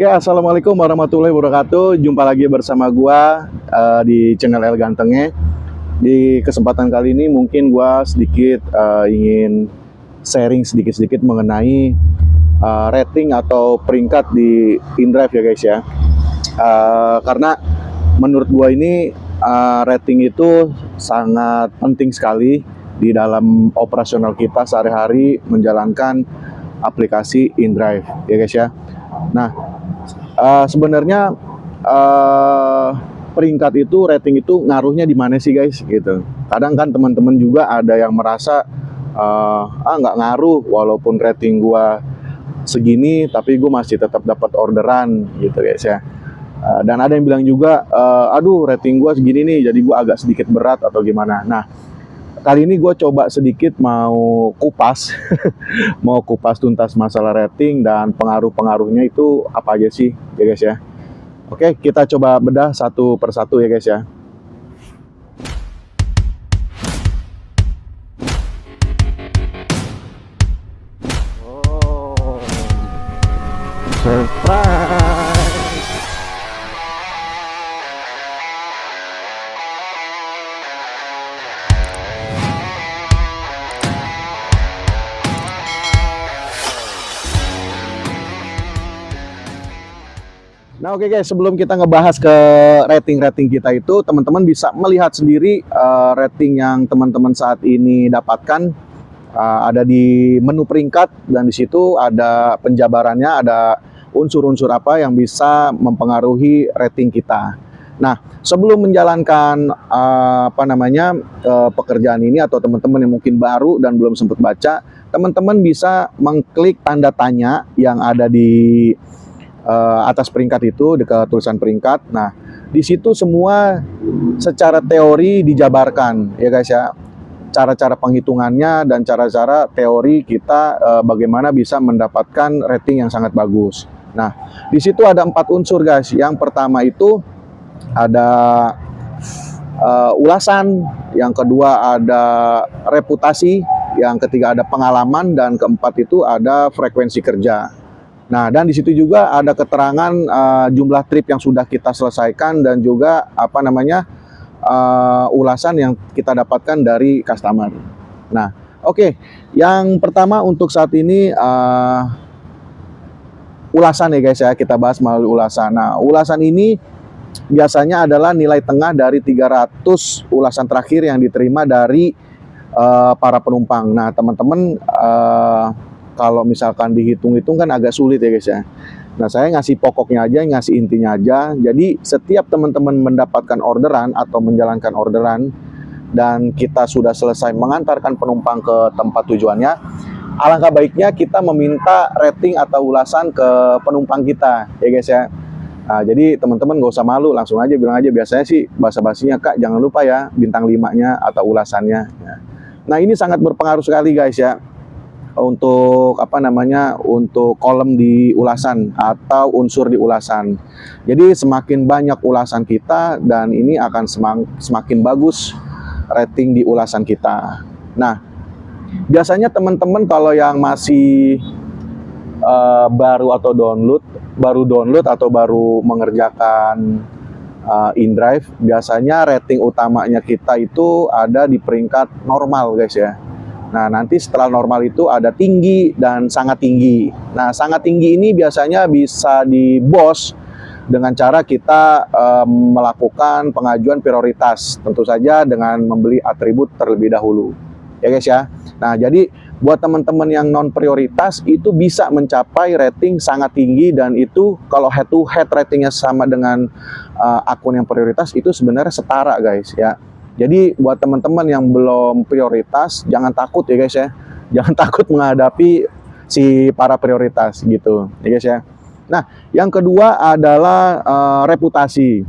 Oke, assalamualaikum warahmatullahi wabarakatuh. Jumpa lagi bersama gua di channel El Gantengnya. Di kesempatan kali ini mungkin gua sedikit ingin sharing sedikit-sedikit mengenai rating atau peringkat di InDrive ya guys ya. Karena menurut gua ini rating itu sangat penting sekali di dalam operasional kita sehari-hari menjalankan aplikasi InDrive ya guys ya. Nah, sebenarnya peringkat itu, rating itu ngaruhnya di mana sih guys gitu. Kadang kan teman-teman juga ada yang merasa nggak ngaruh walaupun rating gua segini tapi gua masih tetap dapat orderan gitu guys ya. Dan ada yang bilang juga aduh rating gua segini nih jadi gua agak sedikit berat atau gimana. Nah, kali ini gue coba sedikit mau kupas mau kupas tuntas masalah rating dan pengaruh-pengaruhnya itu apa aja sih ya guys ya. Oke, kita coba bedah satu persatu ya guys ya. Oh, surprise. Nah oke guys, sebelum kita ngebahas ke rating-rating kita itu, teman-teman bisa melihat sendiri rating yang teman-teman saat ini dapatkan ada di menu peringkat, dan di situ ada penjabarannya, ada unsur-unsur apa yang bisa mempengaruhi rating kita. Nah, sebelum menjalankan pekerjaan ini, atau teman-teman yang mungkin baru dan belum sempat baca, teman-teman bisa mengklik tanda tanya yang ada di atas peringkat itu, dekat tulisan peringkat. Nah, di situ semua secara teori dijabarkan ya guys ya. Cara-cara penghitungannya dan cara-cara teori kita bagaimana bisa mendapatkan rating yang sangat bagus. Nah, di situ ada 4 unsur guys. Yang pertama itu ada ulasan, yang kedua ada reputasi, yang ketiga ada pengalaman, dan keempat itu ada frekuensi kerja. Nah, dan di situ juga ada keterangan jumlah trip yang sudah kita selesaikan dan juga ulasan yang kita dapatkan dari customer. Nah, oke. Yang pertama untuk saat ini ulasan ya guys ya, kita bahas melalui ulasan. Nah, ulasan ini biasanya adalah nilai tengah dari 300 ulasan terakhir yang diterima dari para penumpang. Nah, teman-teman kalau misalkan dihitung-hitung kan agak sulit ya guys ya. Nah, saya ngasih pokoknya aja, ngasih intinya aja. Jadi setiap teman-teman mendapatkan orderan atau menjalankan orderan dan kita sudah selesai mengantarkan penumpang ke tempat tujuannya, alangkah baiknya kita meminta rating atau ulasan ke penumpang kita ya guys ya. Nah, jadi teman-teman gak usah malu, langsung aja bilang aja. Biasanya sih basa-basinya, Kak jangan lupa ya bintang 5-nya atau ulasannya. Nah, ini sangat berpengaruh sekali guys ya untuk untuk kolom di ulasan atau unsur di ulasan. Jadi semakin banyak ulasan kita, dan ini akan semakin bagus rating di ulasan kita. Nah, biasanya teman-teman kalau yang masih baru download atau baru mengerjakan InDrive, biasanya rating utamanya kita itu ada di peringkat normal guys ya. Nah, nanti setelah normal itu ada tinggi dan sangat tinggi. Nah, sangat tinggi ini biasanya bisa di BOS dengan cara kita melakukan pengajuan prioritas. Tentu saja dengan membeli atribut terlebih dahulu. Ya guys ya. Nah, jadi buat teman-teman yang non prioritas itu bisa mencapai rating sangat tinggi, dan itu kalau head to head ratingnya sama dengan akun yang prioritas itu sebenarnya setara guys ya. Jadi buat teman-teman yang belum prioritas, jangan takut ya guys ya. Jangan takut menghadapi si para prioritas gitu ya guys ya. Nah, yang kedua adalah reputasi.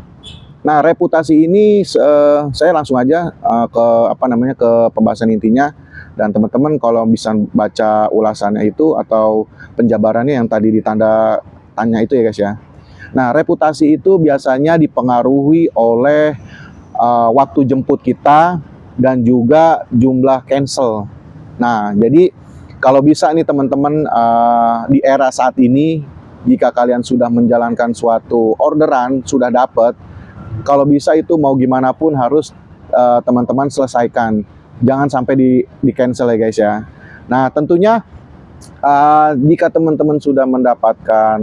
Nah, reputasi ini saya langsung aja ke pembahasan intinya, dan teman-teman kalau bisa baca ulasannya itu atau penjabarannya yang tadi ditanda tanya itu ya guys ya. Nah, reputasi itu biasanya dipengaruhi oleh waktu jemput kita dan juga jumlah cancel. Nah, jadi kalau bisa nih teman-teman di era saat ini jika kalian sudah menjalankan suatu orderan, sudah dapat, kalau bisa itu mau gimana pun harus teman-teman selesaikan. Jangan sampai di cancel ya guys ya. Nah tentunya jika teman-teman sudah mendapatkan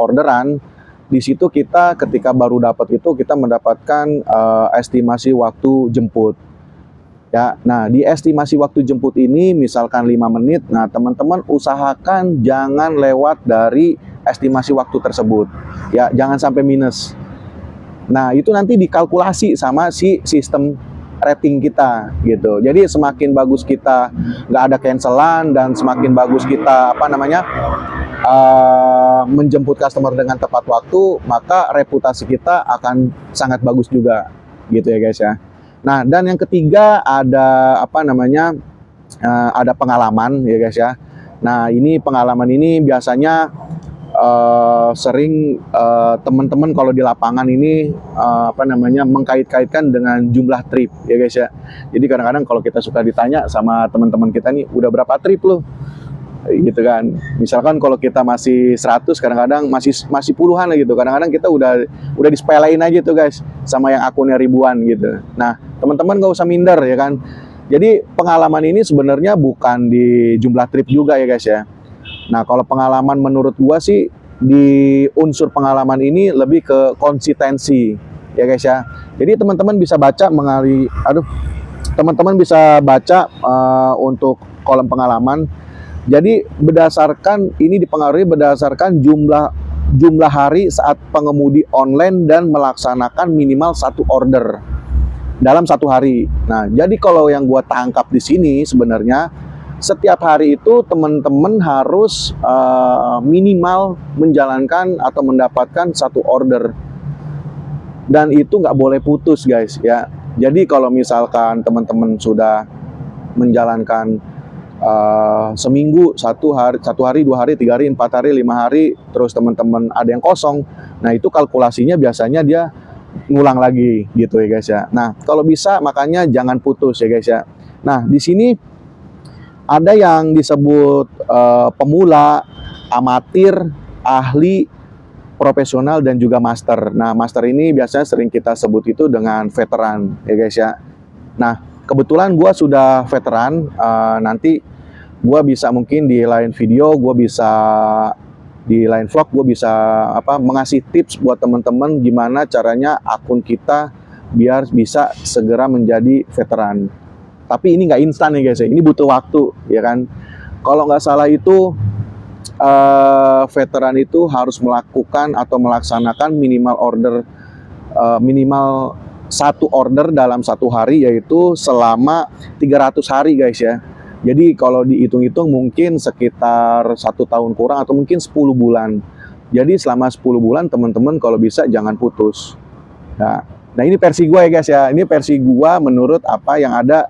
orderan, di situ kita ketika baru dapat itu kita mendapatkan estimasi waktu jemput. Ya, nah di estimasi waktu jemput ini misalkan 5 menit, nah teman-teman usahakan jangan lewat dari estimasi waktu tersebut. Ya, jangan sampai minus. Nah, itu nanti dikalkulasi sama si sistem rating kita gitu. Jadi semakin bagus kita nggak ada cancelan dan semakin bagus kita menjemput customer dengan tepat waktu, maka reputasi kita akan sangat bagus juga gitu ya guys ya. Nah, dan yang ketiga ada ada pengalaman ya guys ya. Nah, ini pengalaman ini biasanya sering teman-teman kalau di lapangan ini mengkait-kaitkan dengan jumlah trip ya guys ya. Jadi kadang-kadang kalau kita suka ditanya sama teman-teman kita nih, udah berapa trip lo? Gitu kan. Misalkan kalau kita masih 100, kadang-kadang masih puluhan lah gitu. Kadang-kadang kita udah disepelein aja tuh guys sama yang akunnya ribuan gitu. Nah, teman-teman nggak usah minder ya kan. Jadi pengalaman ini sebenarnya bukan di jumlah trip juga ya guys ya. Nah, kalau pengalaman menurut gua sih di unsur pengalaman ini lebih ke konsistensi ya guys ya. Jadi teman-teman bisa baca untuk kolom pengalaman. Jadi dipengaruhi berdasarkan jumlah hari saat pengemudi online dan melaksanakan minimal 1 order dalam 1 hari. Nah, jadi kalau yang gua tangkap di sini sebenarnya setiap hari itu teman-teman harus minimal menjalankan atau mendapatkan 1 order, dan itu nggak boleh putus guys ya. Jadi kalau misalkan teman-teman sudah menjalankan seminggu 1 hari, 2 hari, 3 hari, 4 hari, 5 hari, terus teman-teman ada yang kosong, nah itu kalkulasinya biasanya dia ngulang lagi gitu ya guys ya. Nah, kalau bisa makanya jangan putus ya guys ya. Nah, di sini ada yang disebut pemula, amatir, ahli, profesional, dan juga master. Nah, master ini biasanya sering kita sebut itu dengan veteran ya guys ya. Nah, kebetulan gue sudah veteran, nanti gue bisa mungkin di lain video, di lain vlog, gue bisa mengasih tips buat teman-teman gimana caranya akun kita biar bisa segera menjadi veteran. Tapi ini nggak instan ya guys ya, ini butuh waktu ya kan. Kalau nggak salah itu veteran itu harus melakukan atau melaksanakan minimal 1 order dalam 1 hari, yaitu selama 300 hari guys ya. Jadi kalau dihitung-hitung mungkin sekitar 1 tahun kurang atau mungkin 10 bulan. Jadi selama 10 bulan teman-teman kalau bisa jangan putus. Nah ini versi gue ya guys ya. Ini versi gue menurut apa yang ada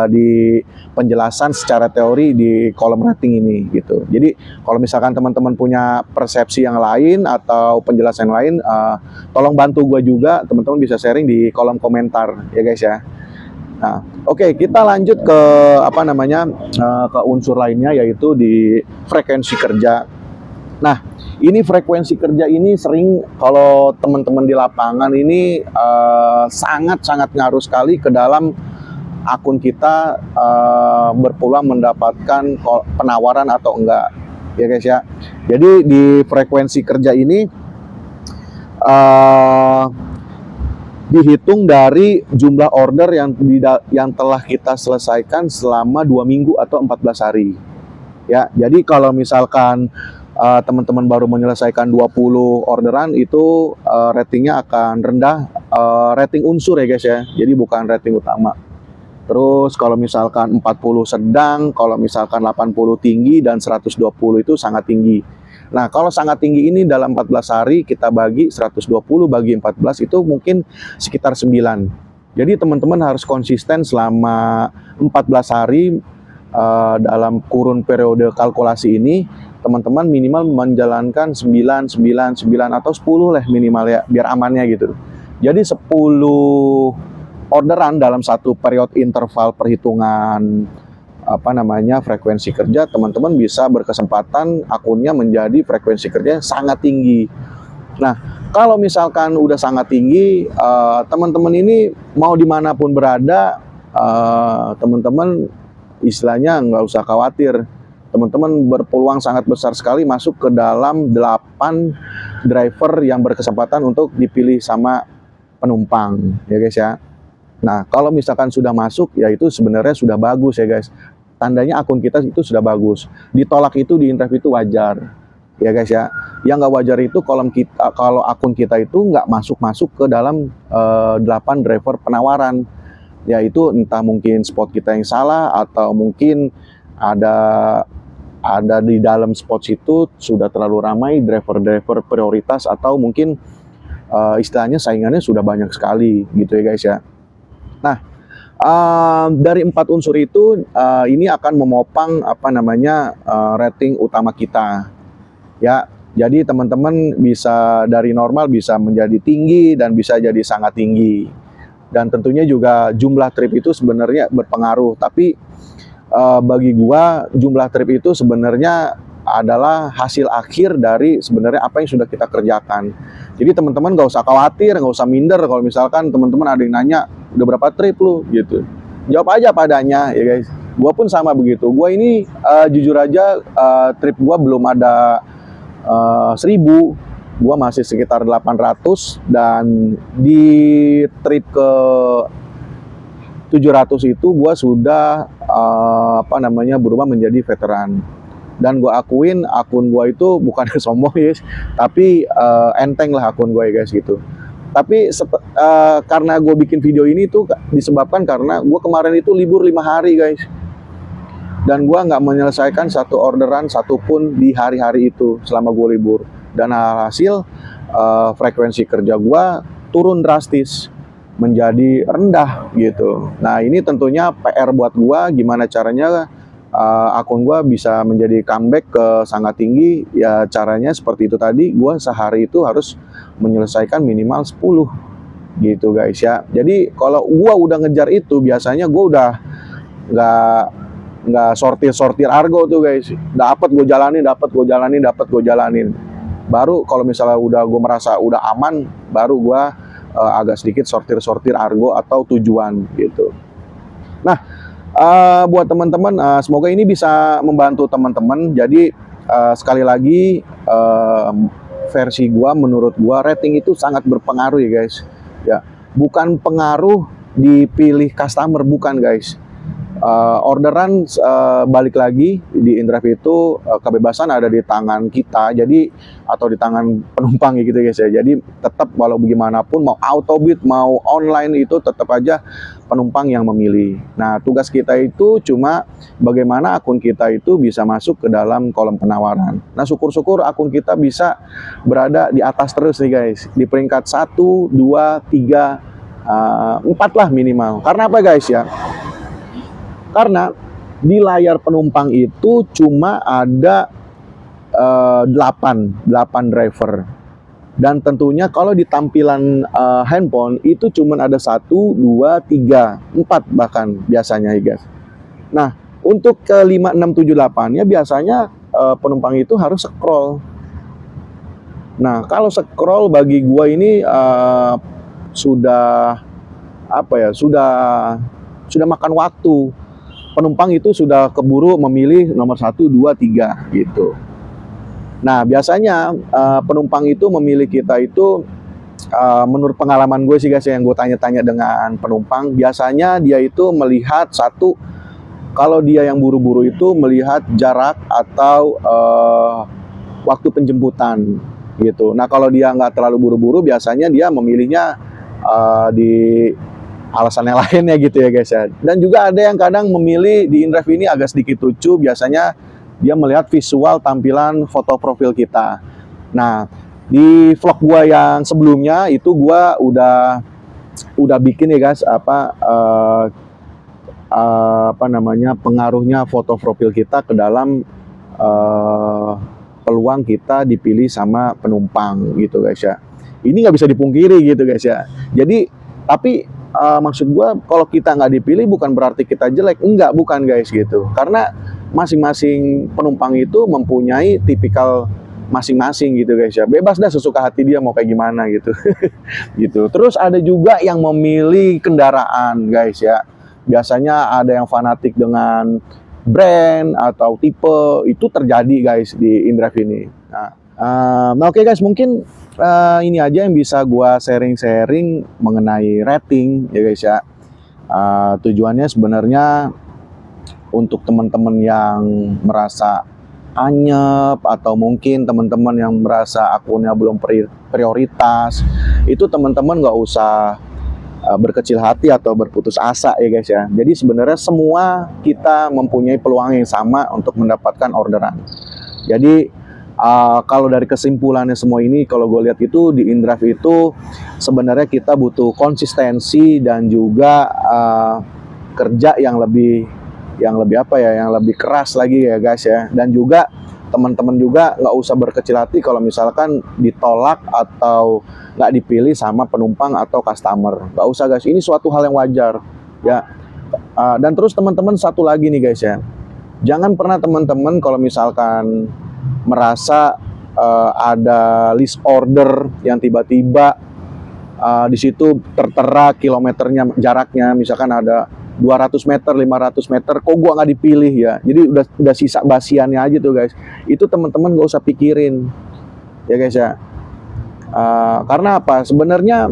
di penjelasan secara teori di kolom rating ini gitu. Jadi kalau misalkan teman-teman punya persepsi yang lain atau penjelasan yang lain, tolong bantu gue juga, teman-teman bisa sharing di kolom komentar ya guys ya. Nah, oke, kita lanjut ke ke unsur lainnya, yaitu di frekuensi kerja. Nah, ini frekuensi kerja ini sering kalau teman-teman di lapangan ini sangat-sangat ngaruh sekali ke dalam akun kita berpeluang mendapatkan penawaran atau enggak ya guys ya. Jadi di frekuensi kerja ini dihitung dari jumlah order yang telah kita selesaikan selama 2 minggu atau 14 hari. Ya, jadi kalau misalkan teman-teman baru menyelesaikan 20 orderan, itu ratingnya akan rendah, rating unsur ya guys ya. Jadi bukan rating utama. Terus kalau misalkan 40 sedang, kalau misalkan 80 tinggi, dan 120 itu sangat tinggi. Nah, kalau sangat tinggi ini dalam 14 hari kita bagi 120 bagi 14 itu mungkin sekitar 9. Jadi teman-teman harus konsisten selama 14 hari dalam kurun periode kalkulasi ini. Teman-teman minimal menjalankan 9 atau 10 lah minimal ya, biar amannya gitu. Jadi 10 orderan dalam 1 periode interval perhitungan apa namanya frekuensi kerja, teman-teman bisa berkesempatan akunnya menjadi frekuensi kerja sangat tinggi. Nah, kalau misalkan udah sangat tinggi, teman-teman ini mau dimanapun berada, teman-teman istilahnya nggak usah khawatir. Teman-teman berpeluang sangat besar sekali masuk ke dalam 8 driver yang berkesempatan untuk dipilih sama penumpang, ya guys ya. Nah, kalau misalkan sudah masuk, ya itu sebenarnya sudah bagus ya guys. Tandanya akun kita itu sudah bagus. Ditolak itu di interview itu wajar, ya guys ya. Yang nggak wajar itu kalau akun kita itu nggak masuk ke dalam 8 driver penawaran. Ya itu entah mungkin spot kita yang salah, atau mungkin ada di dalam spot situ sudah terlalu ramai driver-driver prioritas, atau mungkin istilahnya saingannya sudah banyak sekali gitu ya guys ya. Nah, dari 4 unsur itu ini akan memopang apa namanya rating utama kita ya. Jadi teman-teman bisa dari normal bisa menjadi tinggi dan bisa jadi sangat tinggi. Dan tentunya juga jumlah trip itu sebenarnya berpengaruh, tapi bagi gua jumlah trip itu sebenarnya adalah hasil akhir dari sebenarnya apa yang sudah kita kerjakan. Jadi teman-teman gak usah khawatir, gak usah minder kalau misalkan teman-teman ada yang nanya, udah berapa trip lu gitu. Jawab aja padanya ya guys. Gua pun sama begitu. Gua ini jujur aja trip gua belum ada 1000. Gua masih sekitar 800, dan di trip ke 700 itu gue sudah apa namanya berubah menjadi veteran. Dan gue akuin akun gue itu bukan sombong guys, tapi enteng lah akun gue guys gitu. Tapi karena gue bikin video ini tuh disebabkan karena gue kemarin itu libur 5 hari guys, dan gue nggak menyelesaikan satu orderan satupun di hari-hari itu selama gue libur. Dan hasil frekuensi kerja gue turun drastis, menjadi rendah gitu. Nah ini tentunya PR buat gua, gimana caranya akun gua bisa menjadi comeback ke sangat tinggi. Ya caranya seperti itu tadi, gua sehari itu harus menyelesaikan minimal 10 gitu guys ya. Jadi kalau gua udah ngejar itu, biasanya gua udah nggak sortir argo tuh guys. Dapat gua jalanin. Baru kalau misalnya udah gua merasa udah aman, baru gua agak sedikit sortir argo atau tujuan gitu. Nah, buat teman-teman, semoga ini bisa membantu teman-teman. Jadi sekali lagi versi gua, menurut gua rating itu sangat berpengaruh ya guys. Ya, bukan pengaruh dipilih customer, bukan guys. Orderan balik lagi di interview itu kebebasan ada di tangan kita, jadi atau di tangan penumpang gitu guys ya. Jadi tetap walau bagaimanapun, mau autobid mau online, itu tetap aja penumpang yang memilih. Nah tugas kita itu cuma bagaimana akun kita itu bisa masuk ke dalam kolom penawaran. Nah syukur-syukur akun kita bisa berada di atas terus nih guys, di peringkat 1, 2, 3, 4 lah minimal. Karena apa guys ya? Karena di layar penumpang itu cuma ada 8 driver. Dan tentunya kalau di tampilan handphone itu cuma ada 1, 2, 3, 4 bahkan biasanya ya guys. Nah untuk ke 5, 6, 7, 8 nya biasanya penumpang itu harus scroll. Nah kalau scroll bagi gua ini sudah apa ya, sudah makan waktu. Penumpang itu sudah keburu memilih nomor 1, 2, 3 gitu. Nah biasanya penumpang itu memilih kita itu menurut pengalaman gue sih guys, yang gue tanya-tanya dengan penumpang, biasanya dia itu melihat satu, kalau dia yang buru-buru itu melihat jarak atau waktu penjemputan gitu. Nah kalau dia nggak terlalu buru-buru, biasanya dia memilihnya di alasannya lainnya gitu ya guys ya. Dan juga ada yang kadang memilih di interview ini agak sedikit lucu, biasanya dia melihat visual tampilan foto profil kita. Nah di vlog gua yang sebelumnya itu gua udah bikin ya guys apa namanya pengaruhnya foto profil kita ke dalam peluang kita dipilih sama penumpang gitu guys ya. Ini nggak bisa dipungkiri gitu guys ya. Jadi tapi maksud gue kalau kita nggak dipilih bukan berarti kita jelek, enggak, bukan guys gitu. Karena masing-masing penumpang itu mempunyai tipikal masing-masing gitu guys ya. Bebas dah sesuka hati dia mau kayak gimana gitu. Gitu. Terus ada juga yang memilih kendaraan guys ya. Biasanya ada yang fanatik dengan brand atau tipe, itu terjadi guys di InDrive ini. Nah, oke guys, mungkin ini aja yang bisa gua sharing-sharing mengenai rating ya guys ya. Tujuannya sebenarnya untuk teman-teman yang merasa anyep atau mungkin teman-teman yang merasa akunnya belum prioritas, itu teman-teman nggak usah berkecil hati atau berputus asa ya guys ya. Jadi sebenarnya semua kita mempunyai peluang yang sama untuk mendapatkan orderan. Jadi kalau dari kesimpulannya semua ini, kalau gue lihat itu di InDrive itu sebenarnya kita butuh konsistensi dan juga kerja yang lebih yang lebih keras lagi ya guys ya. Dan juga teman-teman juga nggak usah berkecil hati kalau misalkan ditolak atau nggak dipilih sama penumpang atau customer. Nggak usah guys, ini suatu hal yang wajar ya. Dan terus teman-teman satu lagi nih guys ya, jangan pernah teman-teman kalau misalkan merasa ada list order yang tiba-tiba di situ tertera kilometernya, jaraknya misalkan ada 200 meter, 500 meter, kok gua nggak dipilih ya. Jadi udah sisa basiannya aja tuh guys. Itu teman-teman nggak usah pikirin ya guys ya. Karena apa? Sebenarnya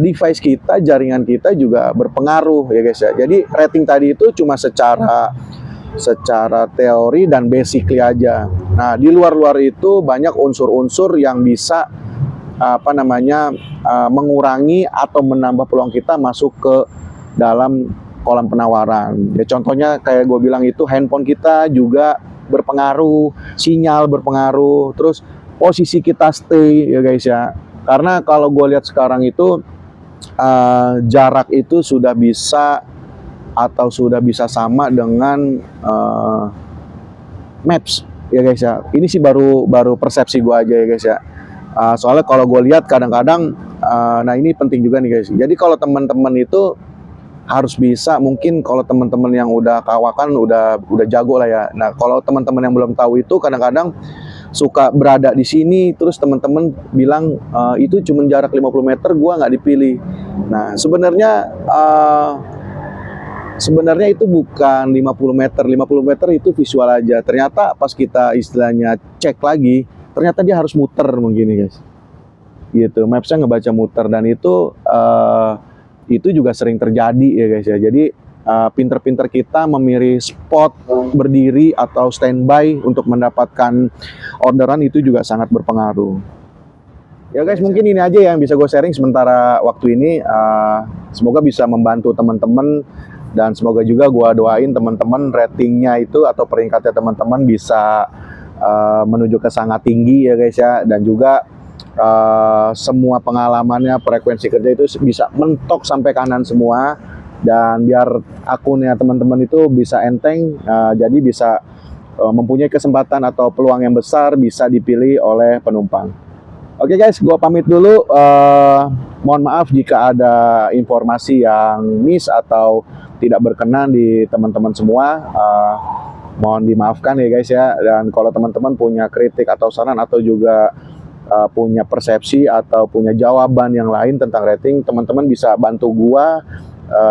device kita, jaringan kita juga berpengaruh ya guys ya. Jadi rating tadi itu cuma secara teori dan basically aja. Nah, di luar itu banyak unsur-unsur yang bisa mengurangi atau menambah peluang kita masuk ke dalam kolam penawaran. Ya contohnya kayak gue bilang itu, handphone kita juga berpengaruh, sinyal berpengaruh, terus posisi kita stay ya guys ya. Karena kalau gue lihat sekarang itu jarak itu sudah bisa sama dengan Maps ya guys ya. Ini sih baru persepsi gue aja ya guys ya. Soalnya kalau gue lihat kadang-kadang, nah ini penting juga nih guys. Jadi kalau teman-teman itu harus bisa, mungkin kalau teman-teman yang udah kawakan udah jago lah ya. Nah kalau teman-teman yang belum tahu itu kadang-kadang suka berada di sini terus teman-teman bilang itu cuma jarak 50 meter gua nggak dipilih. Nah sebenarnya itu bukan 50 meter. 50 meter itu visual aja. Ternyata pas kita istilahnya cek lagi, ternyata dia harus muter mungkin guys. Gitu, Mapsnya ngebaca muter, dan itu juga sering terjadi ya guys ya. Jadi pinter-pinter kita memilih spot berdiri atau standby untuk mendapatkan orderan itu juga sangat berpengaruh. Ya guys, mungkin ini aja yang bisa gue sharing sementara waktu ini. Semoga bisa membantu teman-teman, dan semoga juga gue doain teman-teman ratingnya itu atau peringkatnya teman-teman bisa menuju ke sangat tinggi ya guys ya. Dan juga semua pengalamannya, frekuensi kerja itu bisa mentok sampai kanan semua, dan biar akunnya teman-teman itu bisa enteng, jadi bisa mempunyai kesempatan atau peluang yang besar bisa dipilih oleh penumpang. Oke guys, gue pamit dulu. Mohon maaf jika ada informasi yang miss atau tidak berkenan di teman-teman semua. Mohon dimaafkan ya guys ya. Dan kalau teman-teman punya kritik atau saran atau juga punya persepsi atau punya jawaban yang lain tentang rating, teman-teman bisa bantu gua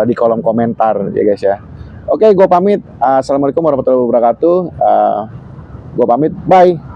di kolom komentar ya guys ya. Oke, gua pamit. Assalamualaikum warahmatullahi wabarakatuh. Gua pamit. Bye.